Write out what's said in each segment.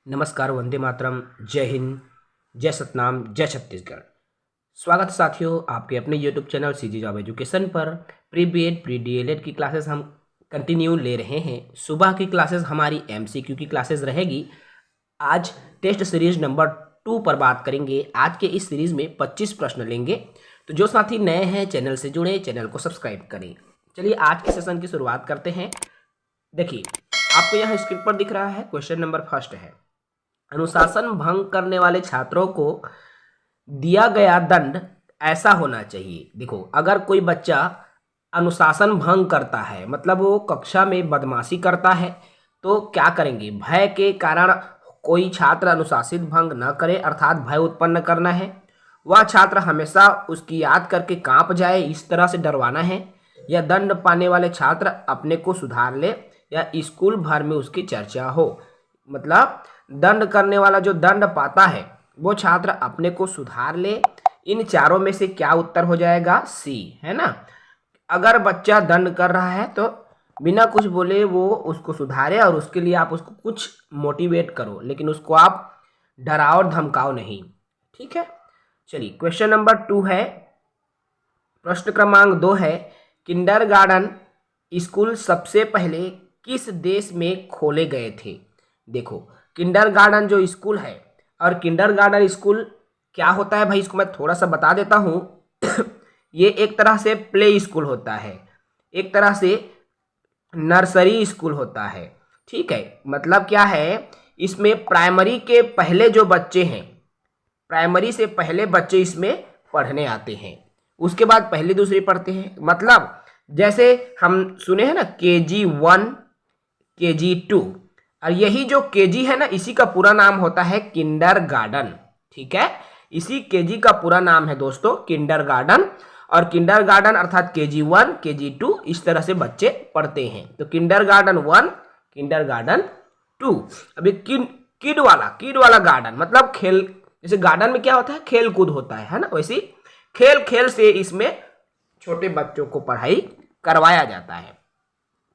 नमस्कार, वंदे मातरम, जय हिंद, जय सतनाम, जय छत्तीसगढ़। स्वागत है साथियों आपके अपने YouTube channel CG job education पर। प्री बीएड प्री डीएलएड की क्लासेस हम कंटिन्यू ले रहे हैं। सुबह की क्लासेस हमारी एमसीक्यू की क्लासेस रहेगी। आज टेस्ट सीरीज नंबर 2 पर बात करेंगे। आज के इस सीरीज में 25 प्रश्न लेंगे। तो जो साथी नए हैं चैनल से जुड़े, चैनल को सब्सक्राइब करें। चलिए आज के सेशन की शुरुआत करते हैं। देखिए आपको यहाँ स्क्रीन पर दिख रहा है, क्वेश्चन नंबर फर्स्ट है, अनुशासन भंग करने वाले छात्रों को दिया गया दंड ऐसा होना चाहिए। देखो, अगर कोई बच्चा अनुशासन भंग करता है, मतलब वो कक्षा में बदमाशी करता है, तो क्या करेंगे? भय के कारण कोई छात्र अनुशासित भंग न करे, अर्थात भय उत्पन्न करना है। वह छात्र हमेशा उसकी याद करके कांप जाए, इस तरह से डरवाना है। या दंड पाने वाले छात्र अपने को सुधार ले या स्कूल भर में उसकी चर्चा हो। मतलब दंड करने वाला जो दंड पाता है वो छात्र अपने को सुधार ले। इन चारों में से क्या उत्तर हो जाएगा? सी, है ना। अगर बच्चा दंड कर रहा है तो बिना कुछ बोले वो उसको सुधारे और उसके लिए आप उसको कुछ मोटिवेट करो, लेकिन उसको आप डराओ और धमकाओ नहीं। ठीक है, चलिए क्वेश्चन नंबर 2 है। प्रश्न क्रमांक 2 है, किंडरगार्टन स्कूल सबसे पहले किस देश में खोले गए थे? देखो, किंडरगार्टन जो स्कूल है, और किंडरगार्टन स्कूल क्या होता है भाई, इसको मैं थोड़ा सा बता देता हूँ। ये एक तरह से प्ले स्कूल होता है, एक तरह से नर्सरी स्कूल होता है। ठीक है, मतलब क्या है, इसमें प्राइमरी के पहले जो बच्चे हैं, प्राइमरी से पहले बच्चे इसमें पढ़ने आते हैं, उसके बाद पहली दूसरी पढ़ते हैं। मतलब जैसे हम सुने हैं ना, KG1 KG2, और यही जो केजी है ना, इसी का पूरा नाम होता है किंडरगार्टन। ठीक है, इसी केजी का पूरा नाम है दोस्तों किंडरगार्टन। और किंडरगार्टन अर्थात KG1 KG2 इस तरह से बच्चे पढ़ते हैं। तो किंडरगार्टन 1, किंडरगार्टन 2। अभी किड वाला गार्डन, मतलब खेल, जैसे गार्डन में क्या होता है, खेल कूद होता है ना, वैसे खेल खेल से इसमें छोटे बच्चों को पढ़ाई करवाया जाता है।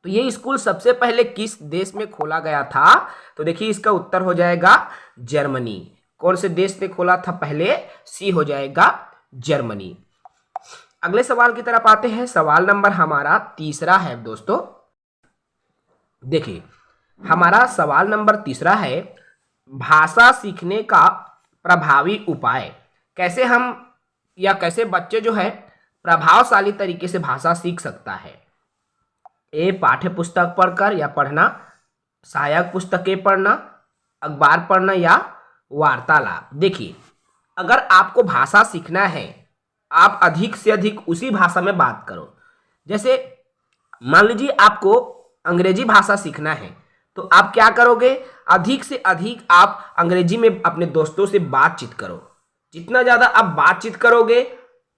तो ये स्कूल सबसे पहले किस देश में खोला गया था? तो देखिए इसका उत्तर हो जाएगा जर्मनी। कौन से देश ने खोला था पहले? सी हो जाएगा जर्मनी। अगले सवाल की तरफ आते हैं। सवाल नंबर हमारा 3 है दोस्तों। देखिए हमारा सवाल नंबर 3 है, भाषा सीखने का प्रभावी उपाय। कैसे हम या कैसे बच्चे जो है प्रभावशाली तरीके से भाषा सीख सकता है? ए, पाठ्य पुस्तक पढ़कर या पढ़ना, सहायक पुस्तकें पढ़ना, अखबार पढ़ना या वार्तालाप। देखिए, अगर आपको भाषा सीखना है, आप अधिक से अधिक उसी भाषा में बात करो। जैसे मान लीजिए आपको अंग्रेजी भाषा सीखना है, तो आप क्या करोगे? अधिक से अधिक आप अंग्रेजी में अपने दोस्तों से बातचीत करो। जितना ज़्यादा आप बातचीत करोगे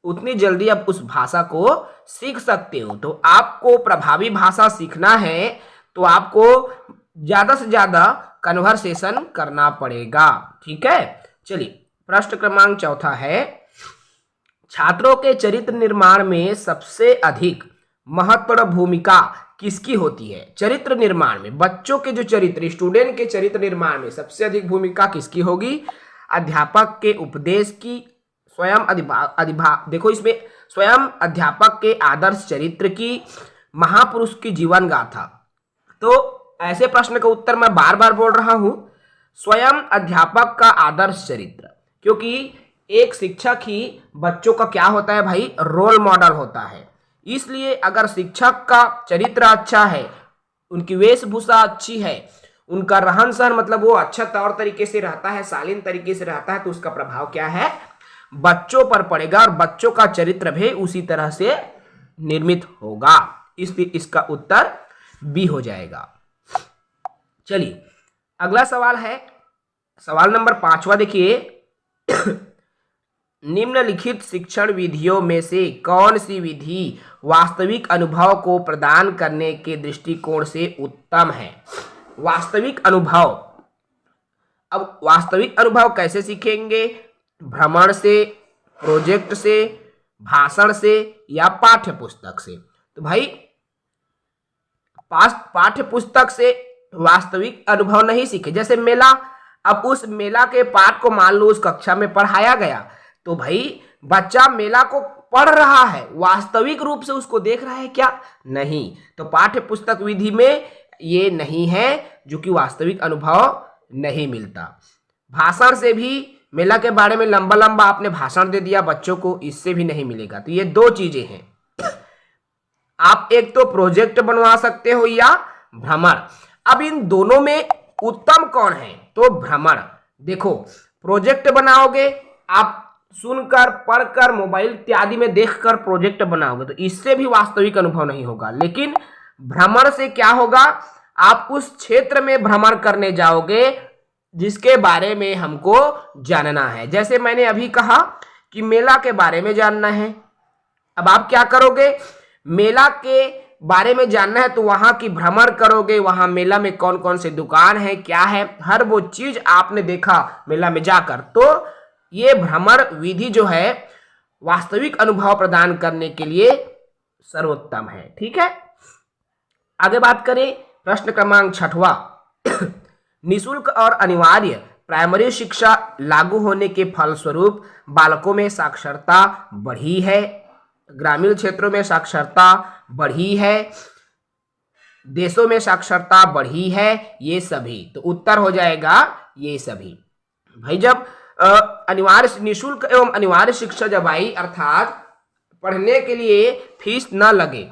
उतनी जल्दी आप उस भाषा को सीख सकते हो। तो आपको प्रभावी भाषा सीखना है तो आपको ज़्यादा से ज़्यादा कन्वर्सेशन करना पड़ेगा। ठीक है, चलिए प्रश्न क्रमांक 4 है, छात्रों के चरित्र निर्माण में सबसे अधिक महत्वपूर्ण भूमिका किसकी होती है? चरित्र निर्माण में, बच्चों के जो चरित्र, स्टूडेंट के चरित्र निर्माण में सबसे अधिक भूमिका किसकी होगी? अध्यापक के उपदेश की, स्वयं अधिभाग, देखो इसमें स्वयं अध्यापक के आदर्श चरित्र की, महापुरुष की जीवन गाथा। तो ऐसे प्रश्न का उत्तर मैं बार बार बोल रहा हूं, स्वयं अध्यापक का आदर्श चरित्र, क्योंकि एक शिक्षक ही बच्चों का क्या होता है भाई, रोल मॉडल होता है। इसलिए अगर शिक्षक का चरित्र अच्छा है, उनकी वेशभूषा अच्छी है, उनका रहन सहन, मतलब वो अच्छा तौर तरीके से रहता है, शालीन तरीके से रहता है, तो उसका प्रभाव क्या है, बच्चों पर पड़ेगा और बच्चों का चरित्र भी उसी तरह से निर्मित होगा। इसलिए इसका उत्तर बी हो जाएगा। चलिए अगला सवाल है, सवाल नंबर 5। देखिए, निम्नलिखित शिक्षण विधियों में से कौन सी विधि वास्तविक अनुभव को प्रदान करने के दृष्टिकोण से उत्तम है? वास्तविक अनुभव, अब वास्तविक अनुभव कैसे सीखेंगे? भ्रमण से, प्रोजेक्ट से, भाषण से या पाठ्य पुस्तक से? तो भाई पाठ्य पुस्तक से वास्तविक अनुभव नहीं सीखे। जैसे मेला अब उस मेला के पाठ को मान लो उस कक्षा में पढ़ाया गया, तो भाई बच्चा मेला को पढ़ रहा है, वास्तविक रूप से उसको देख रहा है क्या? नहीं। तो पाठ्य पुस्तक विधि में ये नहीं है, जो कि वास्तविक अनुभव नहीं मिलता। भाषण से भी, मेला के बारे में लंबा लंबा आपने भाषण दे दिया बच्चों को, इससे भी नहीं मिलेगा। तो ये दो चीजें हैं, आप एक तो प्रोजेक्ट बनवा सकते हो या भ्रमण। अब इन दोनों में उत्तम कौन है? तो भ्रमण। देखो, प्रोजेक्ट बनाओगे आप, सुनकर, पढ़कर, मोबाइल इत्यादि में देखकर प्रोजेक्ट बनाओगे तो इससे भी वास्तविक अनुभव नहीं होगा। लेकिन भ्रमण से क्या होगा? आप उस क्षेत्र में भ्रमण करने जाओगे जिसके बारे में हमको जानना है। जैसे मैंने अभी कहा कि मेला के बारे में जानना है, अब आप क्या करोगे? मेला के बारे में जानना है तो वहां की भ्रमण करोगे, वहां मेला में कौन कौन से दुकान है, क्या है, हर वो चीज आपने देखा मेला में जाकर। तो ये भ्रमण विधि जो है वास्तविक अनुभव प्रदान करने के लिए सर्वोत्तम है। ठीक है, आगे बात करें प्रश्न क्रमांक 6वां। निःशुल्क और अनिवार्य प्राइमरी शिक्षा लागू होने के फलस्वरूप बालकों में साक्षरता बढ़ी है, ग्रामीण क्षेत्रों में साक्षरता बढ़ी है, देशों में साक्षरता बढ़ी है, ये सभी। तो उत्तर हो जाएगा ये सभी। भाई जब अनिवार्य, निःशुल्क एवं अनिवार्य शिक्षा जब आई, अर्थात पढ़ने के लिए फीस न लगे,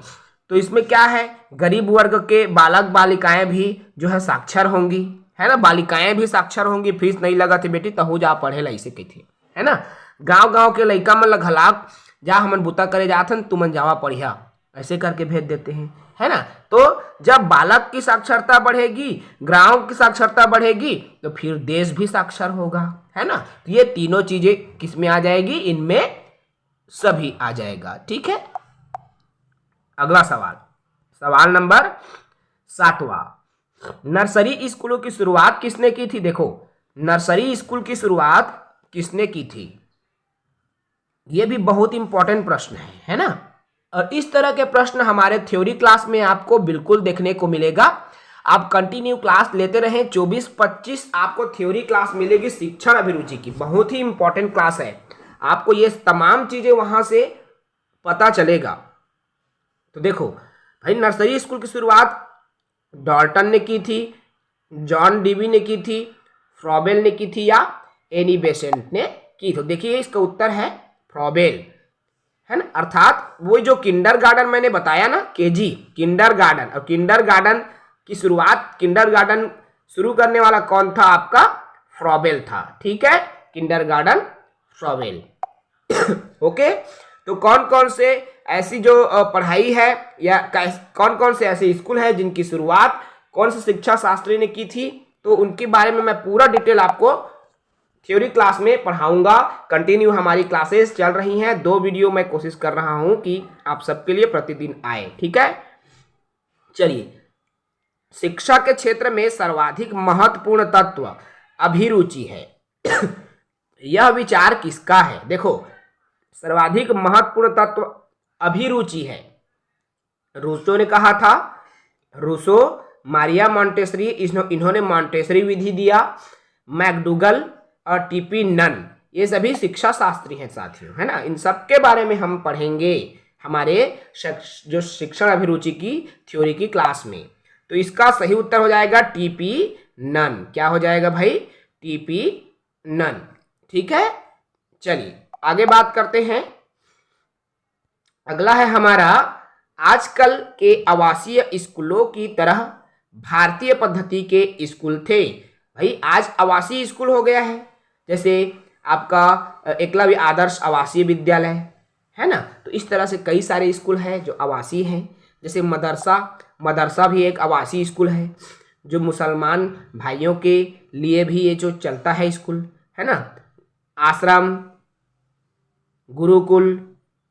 तो इसमें क्या है? गरीब वर्ग के बालक बालिकाएं भी जो है साक्षर होंगी, है ना, बालिकाएं भी साक्षर होंगी। फीस नहीं लगा थी बेटी तहु जा पढ़े ला, इसे कहती है ना। गांव गांव के लइका मन घलाक जा हमन बुता करे जाथन, तुमन जावा पढ़िया, ऐसे करके भेज देते हैं, है ना। तो जब बालक की साक्षरता बढ़ेगी, गांव की साक्षरता बढ़ेगी, तो फिर देश भी साक्षर होगा, है ना। तो ये तीनों चीजें किसमें आ जाएगी? इनमें सभी आ जाएगा। ठीक है, अगला सवाल, सवाल नंबर 7वां। नर्सरी स्कूलों की शुरुआत किसने की थी? देखो, नर्सरी स्कूल की शुरुआत किसने की थी? ये भी बहुत इंपॉर्टेंट प्रश्न है ना। और इस तरह के प्रश्न हमारे थ्योरी क्लास में आपको बिल्कुल देखने को मिलेगा। आप कंटिन्यू क्लास लेते रहें, 24-25 आपको थ्योरी क्लास मिलेगी शिक्षण अभिरुचि की, बहुत ही इंपॉर्टेंट क्लास है। आपको ये तमाम चीजें वहां से पता चलेगा। तो देखो भाई, नर्सरी स्कूल की शुरुआत डॉल्टन ने की थी, जॉन डीवी ने की थी, फ्रॉबेल ने की थी, या एनी बेसेंट ने की? तो देखिए इसका उत्तर है फ्रॉबेल, है ना। अर्थात वो जो किंडरगार्टन मैंने बताया ना, केजी किंडरगार्टन, और किंडरगार्टन की शुरुआत, किंडरगार्टन शुरू करने वाला कौन था? आपका फ्रॉबेल था। ठीक है, किंडरगार्टन फ्रॉबेल। ओके, तो कौन कौन से ऐसी जो पढ़ाई है या कौन कौन से ऐसे स्कूल हैं जिनकी शुरुआत कौन से शिक्षा शास्त्री ने की थी, तो उनके बारे में मैं पूरा डिटेल आपको थ्योरी क्लास में पढ़ाऊंगा। कंटिन्यू हमारी क्लासेस चल रही हैं, 2 वीडियो मैं कोशिश कर रहा हूं कि आप सबके लिए प्रतिदिन आए। ठीक है, चलिए, शिक्षा के क्षेत्र में सर्वाधिक महत्वपूर्ण तत्व अभिरुचि है। यह विचार किसका है? देखो, सर्वाधिक महत्वपूर्ण तत्व अभिरुचि है। रूसो ने कहा था, रूसो, मारिया मॉन्टेसरी, इन्होंने मॉन्टेसरी विधि दिया, मैकडूगल और टीपी नन, ये सभी शिक्षा शास्त्री हैं साथियों, है ना। इन सब के बारे में हम पढ़ेंगे हमारे जो शिक्षण अभिरुचि की थ्योरी की क्लास में। तो इसका सही उत्तर हो जाएगा टीपी नन। क्या हो जाएगा भाई? टीपी नन। ठीक है, चलिए आगे बात करते हैं। अगला है हमारा, आजकल के आवासीय स्कूलों की तरह भारतीय पद्धति के स्कूल थे। भाई आज आवासीय स्कूल हो गया है, जैसे आपका एकलव्य आदर्श आवासीय विद्यालय, है ना। तो इस तरह से कई सारे स्कूल हैं जो आवासीय हैं। जैसे मदरसा भी एक आवासीय स्कूल है, जो मुसलमान भाइयों के लिए भी ये जो चलता है स्कूल, है ना। आश्रम, गुरुकुल,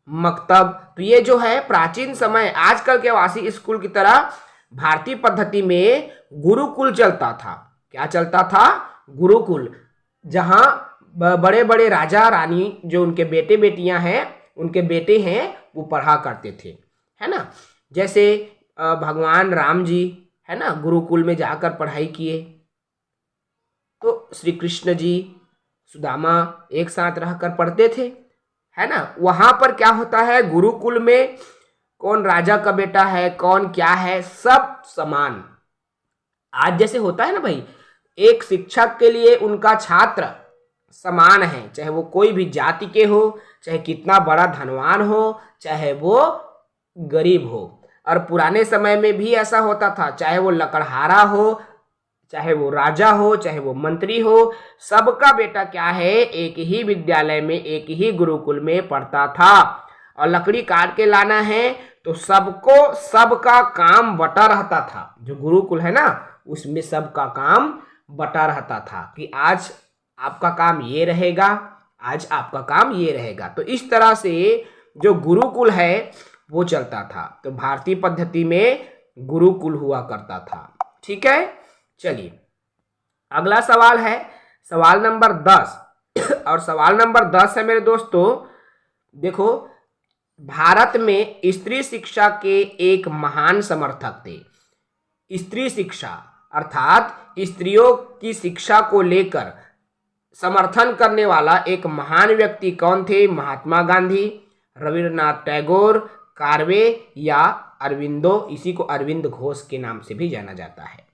मकतब, तो ये जो है प्राचीन समय आजकल के आवासीय स्कूल की तरह भारतीय पद्धति में गुरुकुल चलता था। क्या चलता था? गुरुकुल, जहाँ बड़े बड़े राजा रानी जो उनके बेटे बेटियां हैं, उनके बेटे हैं, वो पढ़ा करते थे, है ना। जैसे भगवान राम जी, है ना, गुरुकुल में जाकर पढ़ाई किए, तो श्री कृष्ण जी सुदामा एक साथ रहकर पढ़ते थे, है ना। वहां पर क्या होता है, गुरुकुल में कौन राजा का बेटा है, कौन क्या है, सब समान। आज जैसे होता है ना भाई, एक शिक्षक के लिए उनका छात्र समान है, चाहे वो कोई भी जाति के हो, चाहे कितना बड़ा धनवान हो, चाहे वो गरीब हो। और पुराने समय में भी ऐसा होता था, चाहे वो लकड़हारा हो, चाहे वो राजा हो, चाहे वो मंत्री हो, सबका बेटा क्या है, एक ही विद्यालय में, एक ही गुरुकुल में पढ़ता था। और लकड़ी काट के लाना है तो सबको सबका काम बटा रहता था। जो गुरुकुल है ना, उसमें सबका काम बटा रहता था कि आज आपका काम ये रहेगा, आज आपका काम ये रहेगा। तो इस तरह से जो गुरुकुल है वो चलता था। तो भारतीय पद्धति में गुरुकुल हुआ करता था। ठीक है, चलिए अगला सवाल है सवाल नंबर 10। और सवाल नंबर 10 है मेरे दोस्तों, देखो, भारत में स्त्री शिक्षा के एक महान समर्थक थे। स्त्री शिक्षा अर्थात स्त्रियों की शिक्षा को लेकर समर्थन करने वाला एक महान व्यक्ति कौन थे? महात्मा गांधी, रविन्द्रनाथ टैगोर, कार्वे या अरविंदो। इसी को अरविंद घोष के नाम से भी जाना जाता है।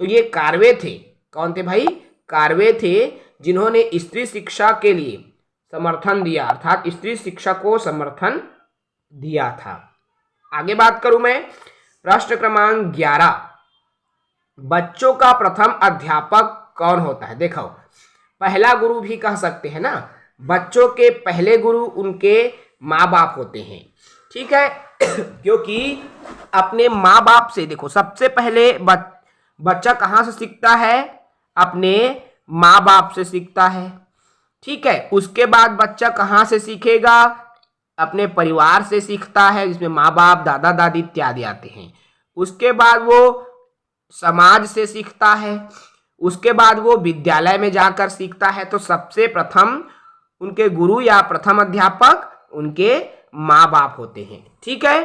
तो ये कार्वे थे। कौन थे भाई? कार्वे थे, जिन्होंने स्त्री शिक्षा के लिए समर्थन दिया, अर्थात स्त्री शिक्षा को समर्थन दिया था। आगे बात करूं मैं, प्रश्न क्रमांक 11, बच्चों का प्रथम अध्यापक कौन होता है? देखो, पहला गुरु भी कह सकते हैं ना। बच्चों के पहले गुरु उनके माँ बाप होते हैं। ठीक है, क्योंकि अपने माँ बाप से, देखो, सबसे पहले बच्चा कहाँ से सीखता है? अपने माँ बाप से सीखता है। ठीक है, उसके बाद बच्चा कहाँ से सीखेगा? अपने परिवार से सीखता है, जिसमें माँ बाप, दादा दादी इत्यादि आते हैं। उसके बाद वो समाज से सीखता है, उसके बाद वो विद्यालय में जाकर सीखता है। तो सबसे प्रथम उनके गुरु या प्रथम अध्यापक उनके माँ बाप होते हैं। ठीक है,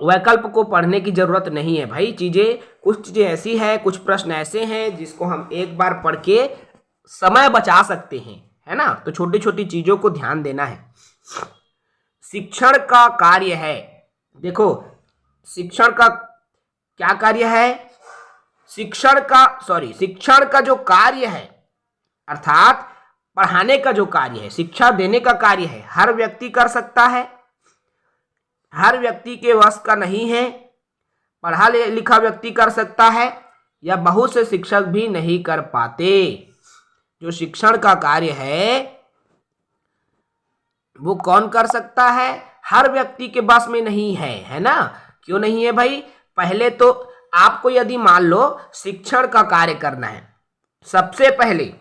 वैकल्प को पढ़ने की जरूरत नहीं है भाई। कुछ चीजें ऐसी हैं, कुछ प्रश्न ऐसे हैं जिसको हम एक बार पढ़ के समय बचा सकते हैं, है ना। तो छोटी छोटी चीजों को ध्यान देना है। शिक्षण का कार्य है, देखो, शिक्षण का क्या कार्य है? शिक्षण का जो कार्य है, अर्थात पढ़ाने का जो कार्य है, शिक्षा देने का कार्य है, हर व्यक्ति कर सकता है। हर व्यक्ति के वश का नहीं है। पढ़ा लिखा व्यक्ति कर सकता है, या बहुत से शिक्षक भी नहीं कर पाते। जो शिक्षण का कार्य है वो कौन कर सकता है? हर व्यक्ति के बस में नहीं है, है ना। क्यों नहीं है भाई? पहले तो आपको यदि मान लो शिक्षण का कार्य करना है, सबसे पहले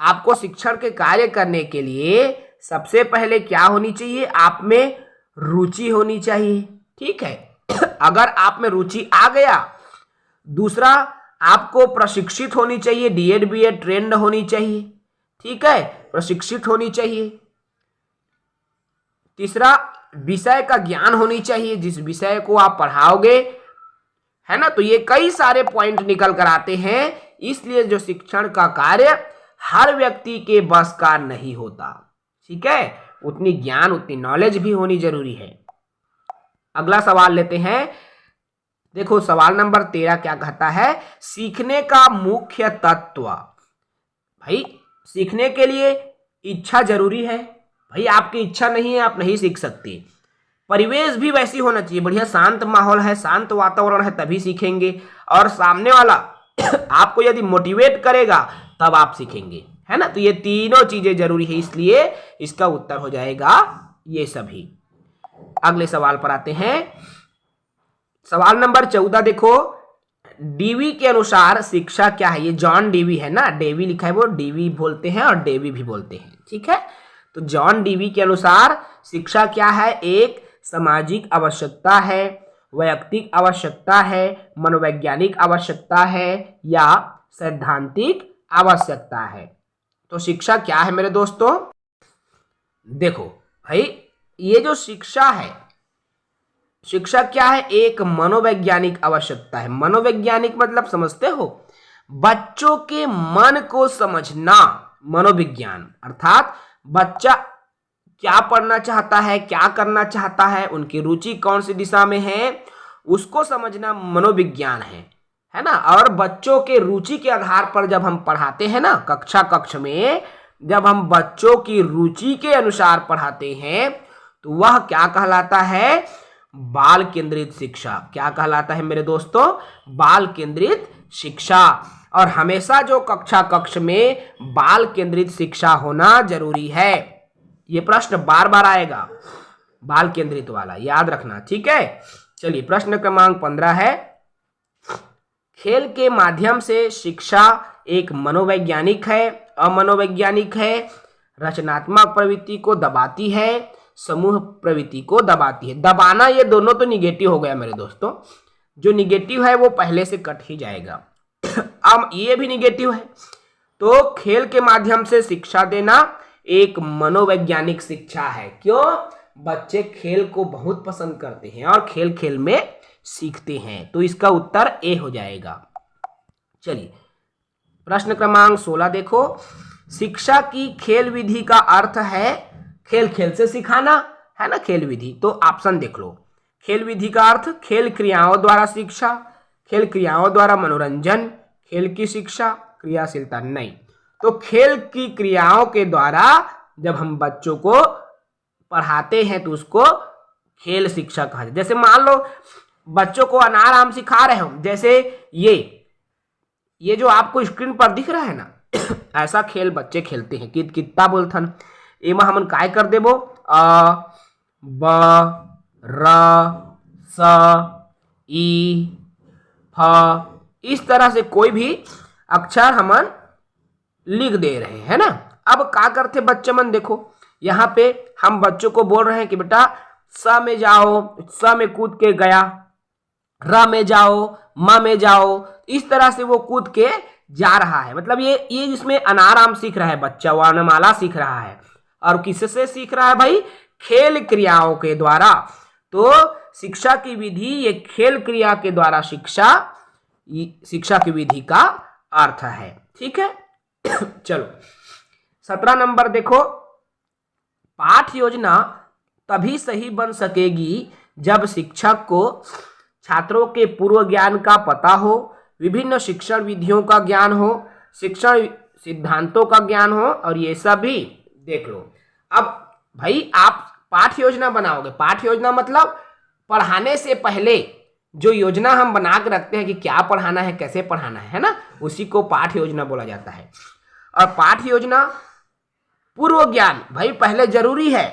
आपको शिक्षण के कार्य करने के लिए सबसे पहले क्या होनी चाहिए? आप में रुचि होनी चाहिए। ठीक है, अगर आप में रुचि आ गया, दूसरा आपको प्रशिक्षित होनी चाहिए, डीएड बीएड ट्रेंड होनी चाहिए। ठीक है, प्रशिक्षित होनी चाहिए। तीसरा, विषय का ज्ञान होनी चाहिए, जिस विषय को आप पढ़ाओगे, है ना। तो ये कई सारे पॉइंट निकल कर आते हैं। इसलिए जो शिक्षण का कार्य हर व्यक्ति के बस का नहीं होता। ठीक है, उतनी ज्ञान, उतनी नॉलेज भी होनी जरूरी है। अगला सवाल लेते हैं। देखो, सवाल नंबर 13 क्या कहता है? सीखने का मुख्य तत्व। भाई, सीखने के लिए इच्छा जरूरी है। भाई, आपकी इच्छा नहीं है, आप नहीं सीख सकते। परिवेश भी वैसी होना चाहिए, बढ़िया शांत माहौल है, शांत वातावरण है, तभी सीखेंगे। और सामने वाला आपको यदि मोटिवेट करेगा तब आप सीखेंगे, है ना। तो ये तीनों चीजें जरूरी है, इसलिए इसका उत्तर हो जाएगा ये सभी। अगले सवाल पर आते हैं। सवाल नंबर 14 देखो, डीवी के अनुसार शिक्षा क्या है? ये जॉन डीवी है ना, डेवी लिखा है, वो डीवी बोलते हैं और डेवी भी बोलते हैं। ठीक है, तो जॉन डीवी के अनुसार शिक्षा क्या है? एक सामाजिक आवश्यकता है, वैयक्तिक आवश्यकता है, मनोवैज्ञानिक आवश्यकता है, या सैद्धांतिक आवश्यकता है। तो शिक्षा क्या है मेरे दोस्तों? देखो भाई, ये जो शिक्षा है, शिक्षा क्या है? एक मनोवैज्ञानिक आवश्यकता है। मनोवैज्ञानिक मतलब समझते हो? बच्चों के मन को समझना, मनोविज्ञान, अर्थात बच्चा क्या पढ़ना चाहता है, क्या करना चाहता है, उनकी रुचि कौन सी दिशा में है, उसको समझना मनोविज्ञान है ना। और बच्चों के रुचि के आधार पर जब हम पढ़ाते हैं ना, कक्ष में जब हम बच्चों की रुचि के अनुसार पढ़ाते हैं तो वह क्या कहलाता है, बाल केंद्रित शिक्षा। क्या कहलाता है मेरे दोस्तों, बाल केंद्रित शिक्षा। और हमेशा जो कक्ष में बाल केंद्रित शिक्षा होना जरूरी है। ये प्रश्न बार बार आएगा, बाल केंद्रित वाला, याद रखना, ठीक है। चलिए प्रश्न क्रमांक 15 है, खेल के माध्यम से शिक्षा एक मनोवैज्ञानिक है, अमनोवैज्ञानिक है, रचनात्मक प्रवृत्ति को दबाती है, समूह प्रवृत्ति को दबाती है। दबाना, ये दोनों तो निगेटिव हो गया मेरे दोस्तों, जो निगेटिव है वो पहले से कट ही जाएगा। अब ये भी निगेटिव है, तो खेल के माध्यम से शिक्षा देना एक मनोवैज्ञानिक शिक्षा है। क्यों, बच्चे खेल को बहुत पसंद करते हैं और खेल खेल में सीखते हैं, तो इसका उत्तर ए हो जाएगा। चलिए प्रश्न क्रमांक 16 देखो, शिक्षा की खेल विधि का अर्थ है खेल खेल से सिखाना, है ना, खेल विधि। तो ऑप्शन देख लो, खेल विधि का अर्थ खेल क्रियाओं द्वारा शिक्षा, खेल क्रियाओं द्वारा मनोरंजन, खेल की शिक्षा, क्रियाशीलता। नहीं, तो खेल की क्रियाओं के द्वारा जब हम बच्चों को पढ़ाते हैं तो उसको खेल शिक्षा कहा जाता है। जैसे मान लो बच्चों को अनार आम सिखा रहे हो, जैसे ये जो आपको स्क्रीन पर दिख रहा है ना, ऐसा खेल बच्चे खेलते हैं। कितना बोलथन एमा हमन काय कर देबो, अ ब र स ई फ, इस तरह से कोई भी अक्षर हमन लिख दे रहे हैं ना। अब क्या करते बच्चे मन, देखो यहाँ पे हम बच्चों को बोल रहे हैं कि बेटा स में जाओ, स में कूद के गया, र में जाओ, म में जाओ, इस तरह से वो कूद के जा रहा है। मतलब ये जिसमें अनार आम सीख रहा है बच्चा, वर्णमाला सीख रहा है। और किससे सीख रहा है भाई, खेल क्रियाओं के द्वारा। तो शिक्षा की विधि ये खेल क्रिया के द्वारा शिक्षा की विधि का अर्थ है, ठीक है। चलो 17 नंबर देखो, पाठ योजना तभी सही बन सकेगी जब शिक्षक को छात्रों के पूर्व ज्ञान का पता हो, विभिन्न शिक्षण विधियों का ज्ञान हो, शिक्षण सिद्धांतों का ज्ञान हो, और ये सभी देख लो। अब भाई आप पाठ योजना बनाओगे, पाठ योजना मतलब पढ़ाने से पहले जो योजना हम बना के रखते हैं कि क्या पढ़ाना है, कैसे पढ़ाना है ना, उसी को पाठ योजना बोला जाता है। और पाठ योजना पूर्व ज्ञान भाई पहले जरूरी है,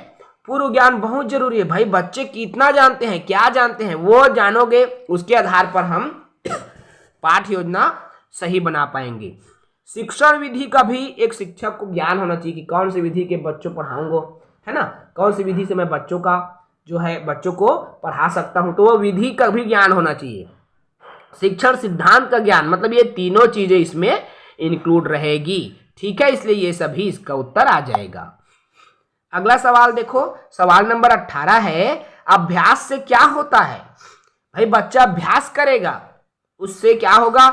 पूर्व ज्ञान बहुत जरूरी है भाई। बच्चे कितना जानते हैं, क्या जानते हैं, वो जानोगे, उसके आधार पर हम पाठ योजना सही बना पाएंगे। शिक्षण विधि का भी एक शिक्षक को ज्ञान होना चाहिए कि कौन सी विधि के बच्चों पढ़ाऊंगा, है ना, कौन सी विधि से मैं बच्चों का जो है बच्चों को पढ़ा सकता हूं, तो वो विधि का भी ज्ञान होना चाहिए। शिक्षण सिद्धांत का ज्ञान, मतलब ये तीनों चीजें इसमें इंक्लूड रहेगी, ठीक है, इसलिए ये सभी इसका उत्तर आ जाएगा। अगला सवाल देखो, सवाल नंबर 18 है, अभ्यास से क्या होता है। भाई बच्चा अभ्यास करेगा, उससे क्या होगा,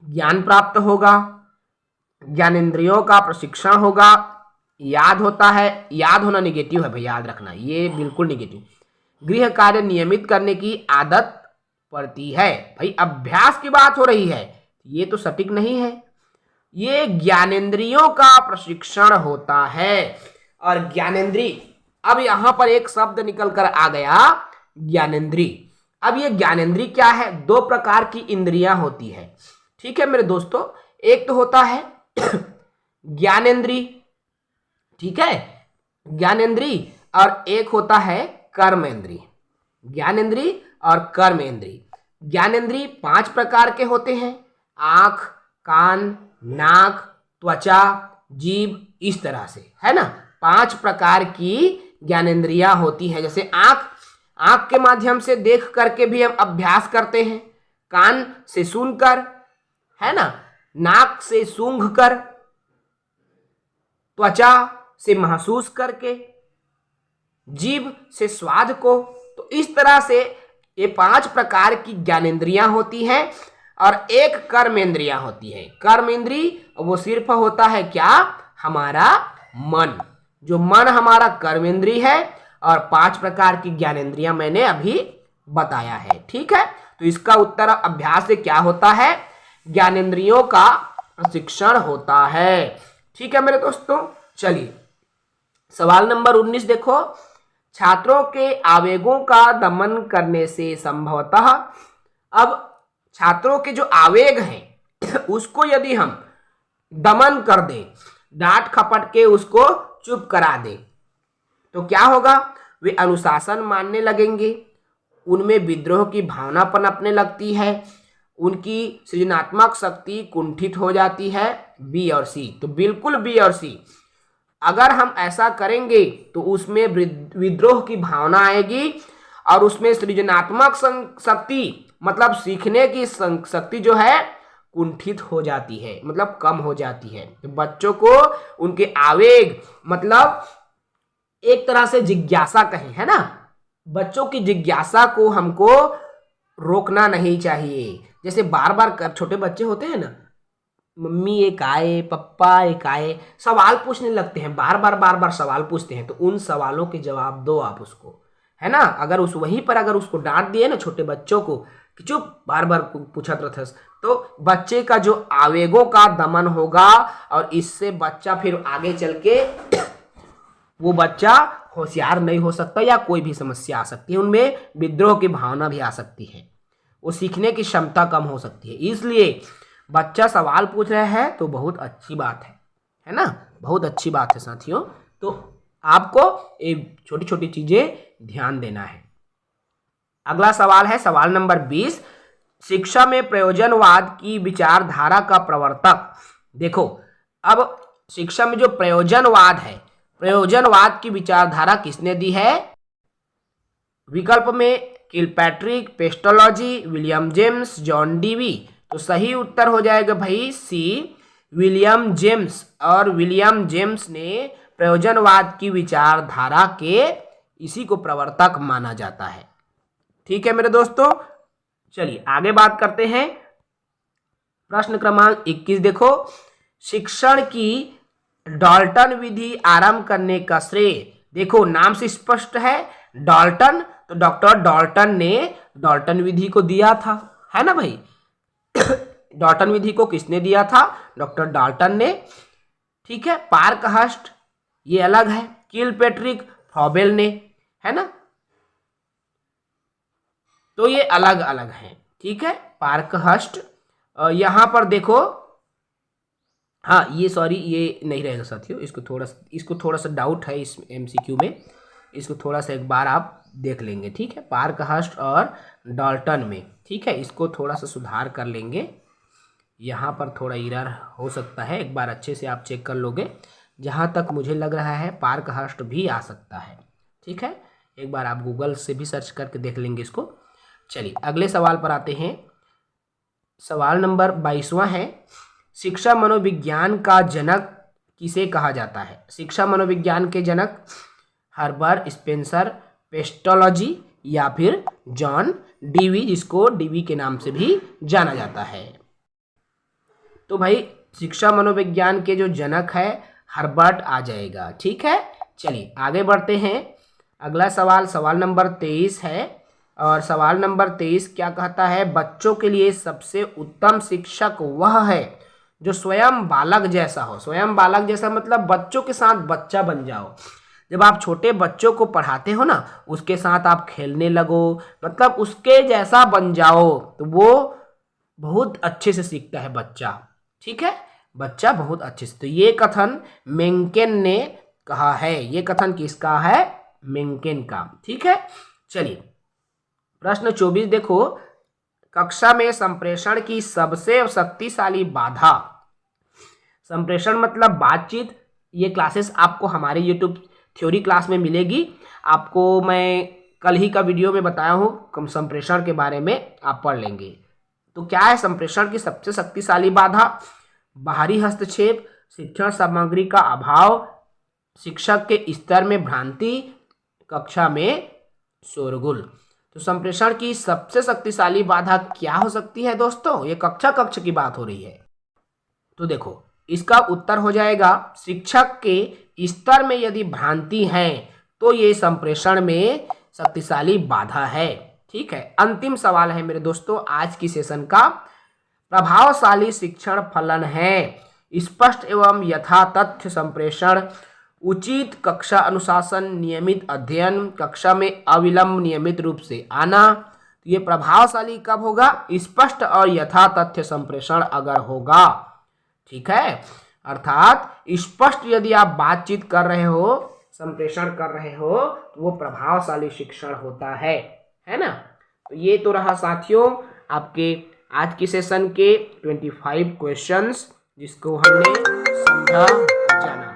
ज्ञान प्राप्त होगा, ज्ञानेंद्रियों का प्रशिक्षण होगा, याद होता है, याद होना निगेटिव है भाई, याद रखना, ये बिल्कुल निगेटिव। गृह कार्य नियमित करने की आदत पड़ती है। भाई अभ्यास की बात हो रही है, ये तो सटीक नहीं है, ये ज्ञानेंद्रियों का प्रशिक्षण होता है। और ज्ञानेंद्री, अब यहां पर एक शब्द निकल कर आ गया, ज्ञानेंद्री। अब ये ज्ञानेंद्री क्या है, दो प्रकार की इंद्रियां होती है, ठीक है मेरे दोस्तों। एक तो होता है ज्ञानेंद्री, ठीक है, ज्ञानेंद्री, और एक होता है कर्मेंद्री। ज्ञानेंद्री और कर्मेंद्री। ज्ञानेंद्री 5 प्रकार के होते हैं, आंख, कान, नाक, त्वचा, जीभ, इस तरह से, है ना, 5 प्रकार की ज्ञानेंद्रियां होती है। जैसे आंख के माध्यम से देख करके भी हम अभ्यास करते हैं, कान से सुनकर, है ना, नाक से सूंघ कर, त्वचा से महसूस करके, जीभ से स्वाद को। तो इस तरह से ये 5 प्रकार की ज्ञानेंद्रियां होती हैं। और एक कर्मेंद्रियां होती है। कर्मेंद्री वो सिर्फ होता है क्या, हमारा मन। जो मन हमारा कर्मेंद्री है, और 5 प्रकार की ज्ञानेंद्रियां मैंने अभी बताया है। ठीक है, तो इसका उत्तर अभ्यास से क्या होता है, ज्ञानेंद्रियों का प्रशिक्षण होता है। ठीक है मेरे दोस्तों, चलिए सवाल नंबर 19 देखो। छात्रों के आवेगों का दमन करने से संभवतः, अब छात्रों के जो आवेग हैं उसको यदि हम दमन कर दें, डांट खपट के उसको चुप करा दें, तो क्या होगा, वे अनुशासन मानने लगेंगे, उनमें विद्रोह की भावना पनपने लगती है, उनकी सृजनात्मक शक्ति कुंठित हो जाती है। बी और सी, तो बिल्कुल बी और सी। अगर हम ऐसा करेंगे तो उसमें विद्रोह की भावना आएगी और उसमें सृजनात्मक शक्ति मतलब सीखने की शक्ति जो है कुंठित हो जाती है, मतलब कम हो जाती है। तो बच्चों को उनके आवेग मतलब एक तरह से जिज्ञासा कहें, है ना, बच्चों की जिज्ञासा को हमको रोकना नहीं चाहिए। जैसे बार बार छोटे बच्चे होते हैं ना, मम्मी एक आए, पप्पा एक आए, सवाल पूछने लगते हैं, बार बार सवाल पूछते हैं, तो उन सवालों के जवाब दो आप उसको, है ना। अगर उस वहीं पर अगर उसको डांट दिए ना छोटे बच्चों को कि चुप बार बार पूछत रहते, तो बच्चे का जो आवेगों का दमन होगा और इससे बच्चा फिर आगे चल के वो बच्चा होशियार नहीं हो सकता या कोई भी समस्या आ सकती है, उनमें विद्रोह की भावना भी आ सकती है, वो सीखने की क्षमता कम हो सकती है। इसलिए बच्चा सवाल पूछ रहा है तो बहुत अच्छी बात है ना, बहुत अच्छी बात है साथियों। तो आपको ये छोटी छोटी चीजें ध्यान देना है। अगला सवाल है सवाल नंबर 20। शिक्षा में प्रयोजनवाद की विचारधारा का प्रवर्तक। देखो, अब शिक्षा में जो प्रयोजनवाद है, प्रयोजनवाद की विचारधारा किसने दी है? विकल्प में Kilpatrick, pestology, William James, John Dewey. तो सही उत्तर हो जाएगा भाई सी, विलियम जेम्स। और विलियम जेम्स ने प्रयोजनवाद की विचारधारा के इसी को प्रवर्तक माना जाता है। ठीक है मेरे दोस्तों, चलिए आगे बात करते हैं। प्रश्न क्रमांक 21 देखो। शिक्षण की डाल्टन विधि आरंभ करने का श्रेय, देखो नाम से स्पष्ट है डाल्टन, तो डॉक्टर डाल्टन ने डाल्टन विधि को दिया था, है ना भाई। डाल्टन विधि को किसने दिया था? डॉक्टर डाल्टन ने। ठीक है, पार्कहर्स्ट ये अलग है, किलपैट्रिक फ्रॉबेल ने, है ना, तो ये अलग अलग हैं। ठीक है, पार्कहर्स्ट यहां पर देखो, हाँ ये सॉरी ये नहीं रहेगा साथियों, इसको थोड़ा सा डाउट है इस एमसीक्यू में, इसको थोड़ा सा एक बार आप देख लेंगे। ठीक है, पार्कहर्स्ट और डाल्टन में, ठीक है, इसको थोड़ा सा सुधार कर लेंगे, यहाँ पर थोड़ा एरर हो सकता है, एक बार अच्छे से आप चेक कर लोगे। जहाँ तक मुझे लग रहा है पार्कहर्स्ट भी आ सकता है। ठीक है, एक बार आप गूगल से भी सर्च करके देख लेंगे इसको। चलिए अगले सवाल पर आते हैं। सवाल नंबर 22वां है, शिक्षा मनोविज्ञान का जनक किसे कहा जाता है? शिक्षा मनोविज्ञान के जनक हर्बर्ट स्पेंसर, पेस्टोलॉजी या फिर जॉन डीवी, जिसको डीवी के नाम से भी जाना जाता है। तो भाई शिक्षा मनोविज्ञान के जो जनक है हर्बर्ट आ जाएगा। ठीक है, चलिए आगे बढ़ते हैं। अगला सवाल सवाल नंबर 23 है, और सवाल नंबर 23 क्या कहता है? बच्चों के लिए सबसे उत्तम शिक्षक वह है जो स्वयं बालक जैसा हो। स्वयं बालक जैसा मतलब बच्चों के साथ बच्चा बन जाओ। जब आप छोटे बच्चों को पढ़ाते हो ना, उसके साथ आप खेलने लगो, मतलब उसके जैसा बन जाओ, तो वो बहुत अच्छे से सीखता है बच्चा। ठीक है, बच्चा बहुत अच्छे से। तो ये कथन मेंकेन ने कहा है। ये कथन किसका है? मेंकेन का। ठीक है, चलिए प्रश्न 24 देखो। कक्षा में संप्रेषण की सबसे शक्तिशाली बाधा, संप्रेषण मतलब बातचीत। ये क्लासेस आपको हमारे YouTube थ्योरी क्लास में मिलेगी। आपको मैं कल ही का वीडियो में बताया हूँ संप्रेषण के बारे में, आप पढ़ लेंगे। तो क्या है संप्रेषण की सबसे शक्तिशाली बाधा? बाहरी हस्तक्षेप, शिक्षण सामग्री का अभाव, शिक्षक के स्तर में भ्रांति, कक्षा में शोरगुल। तो संप्रेषण की सबसे शक्तिशाली बाधा क्या हो सकती है दोस्तों? ये कक्षा की बात हो रही है। तो देखो, इसका उत्तर हो जाएगा शिक्षक के स्तर में यदि भ्रांति है तो ये संप्रेषण में शक्तिशाली बाधा है। ठीक है, अंतिम सवाल है मेरे दोस्तों आज की सेशन का। प्रभावशाली शिक्षण फलन है स्पष्ट एवं यथातथ्य संप्रेषण, उचित कक्षा अनुशासन, नियमित अध्ययन, कक्षा में अविलंब नियमित रूप से आना। तो ये प्रभावशाली कब होगा? स्पष्ट और यथातथ्य संप्रेषण अगर होगा। ठीक है, अर्थात स्पष्ट यदि आप बातचीत कर रहे हो, संप्रेषण कर रहे हो, तो वो प्रभावशाली शिक्षण होता है ना। तो ये तो रहा साथियों आपके आज की सेशन के 25 क्वेश्चंस जिसको हमने समझा जाना।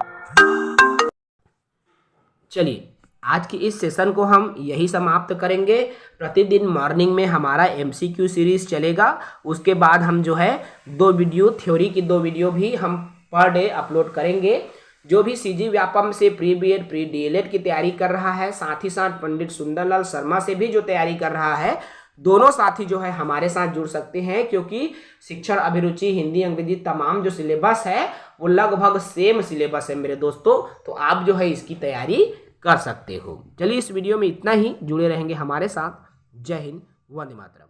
चलिए आज की इस सेशन को हम यही समाप्त करेंगे। प्रतिदिन मॉर्निंग में हमारा MCQ सीरीज चलेगा। उसके बाद हम जो है 2 वीडियो, थ्योरी की 2 वीडियो भी हम पर डे अपलोड करेंगे। जो भी CG व्यापम से प्री BEd प्री DLED की तैयारी कर रहा है, साथ ही साथ पंडित सुंदरलाल शर्मा से भी जो तैयारी कर रहा है, दोनों साथी जो है हमारे साथ जुड़ सकते हैं, क्योंकि शिक्षण अभिरुचि हिंदी अंग्रेजी तमाम जो सिलेबस है वो लगभग सेम सिलेबस है मेरे दोस्तों। तो आप जो है इसकी तैयारी कर सकते हो। चलिए इस वीडियो में इतना ही, जुड़े रहेंगे हमारे साथ। जय हिंद, वंदे मातरम।